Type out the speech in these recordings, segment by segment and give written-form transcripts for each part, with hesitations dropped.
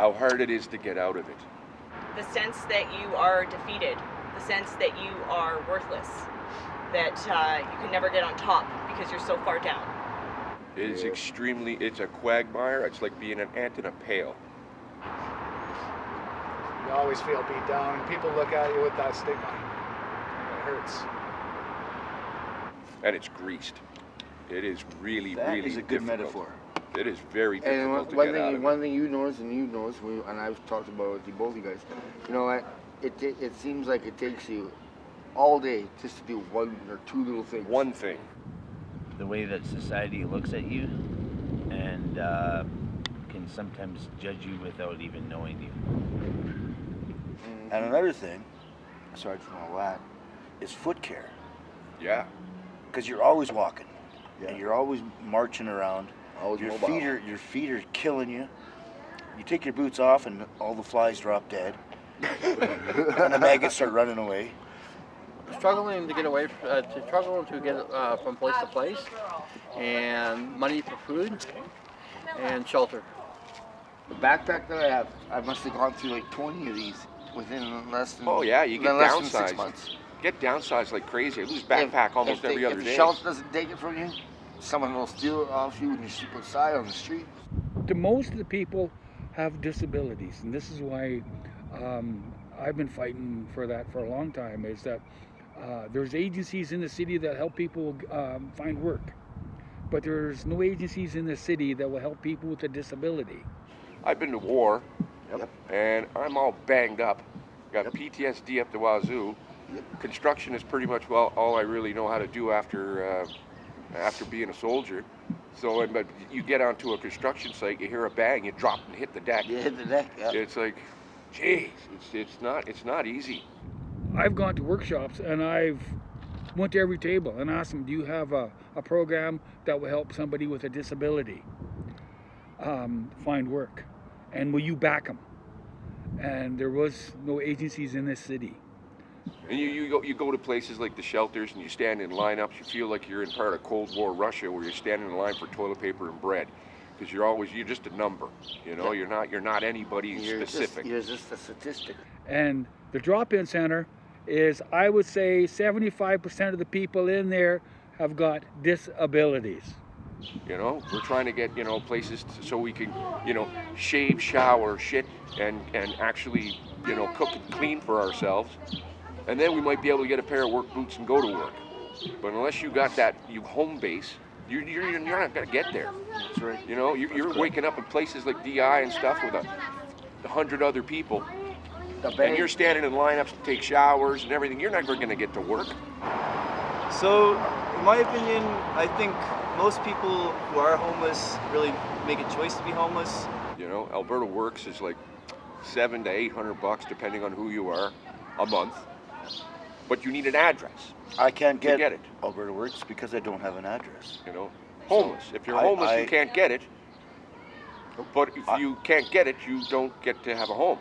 how hard it is to get out of it. The sense that you are defeated, the sense that you are worthless, that you can never get on top because you're so far down. It is it's a quagmire. It's like being an ant in a pail. You always feel beat down, and people look at you with that stigma. It hurts. And it's greased. It is really That is a good difficult. metaphor. It is very difficult to one get out thing, of one thing you notice, and I've talked about it with both of you guys. You know what? It seems like it takes you all day just to do one or two little things. One thing. The way that society looks at you and can sometimes judge you without even knowing you. And another thing, aside from all that, is foot care. Yeah. Because you're always walking, Yeah. and you're always marching around. Always your mobile. feet are killing you. You take your boots off, and all the flies drop dead, and the maggots start running away. Struggling to get away, struggling to get from place to place, and money for food, and shelter. The backpack that I have, I must have gone through like 20 of these within less than. Oh yeah, you get less than 6 downsized. months. Get downsized like crazy. I lose backpack almost every other if day. the shelf doesn't take it from you, someone will steal it off you when you sleep outside on the street. Most of the people have disabilities, and this is why I've been fighting for that for a long time, is that there's agencies in the city that help people find work, but there's no agencies in the city that will help people with a disability. I've been to war, Yep. and I'm all banged up. Got Yep. PTSD up the wazoo. Construction is pretty much all I really know how to do after being a soldier. So, but you get onto a construction site, you hear a bang, you drop and hit the deck. You hit the deck. Yeah. It's like, geez, it's not easy. I've gone to workshops and I've went to every table and asked them, do you have a program that will help somebody with a disability find work? And will you back them? And there was no agencies in this city. And you go to places like the shelters and you stand in lineups. You feel like you're in part of Cold War Russia, where you're standing in line for toilet paper and bread, because you're just a number. You know, Yeah. you're not anybody specific. You're just a statistic. And the drop-in center is, I would say, 75% of the people in there have got disabilities. You know, we're trying to get places so we can shave, shower, shit, and actually cook and clean for ourselves, and then we might be able to get a pair of work boots and go to work. But unless you got that home base, you're not gonna get there. That's right. You know, you're waking up in places like DI and stuff with 100 other people, and you're standing in lineups to take showers and everything. You're never gonna get to work. So, in my opinion, I think most people who are homeless really make a choice to be homeless. You know, Alberta Works is like $700 to $800, depending on who you are, a month. But you need an address. I can't to get get it. Alberta Works because I don't have an address. You know, homeless. If you're I- homeless, you can't get it. But if you can't get it, you don't get to have a home.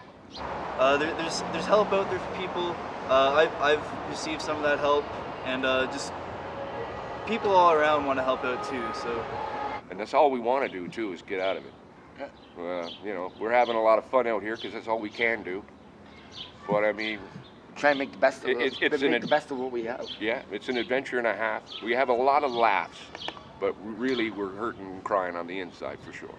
There's help out there for people. I've received some of that help, and just people all around want to help out too. So, And that's all we want to do too, is get out of it. We're having a lot of fun out here because that's all we can do. But I mean, Try and make the best of It's the best of what we have. yeah, it's an adventure and a half. We have a lot of laughs, but really we're hurting and crying on the inside for sure.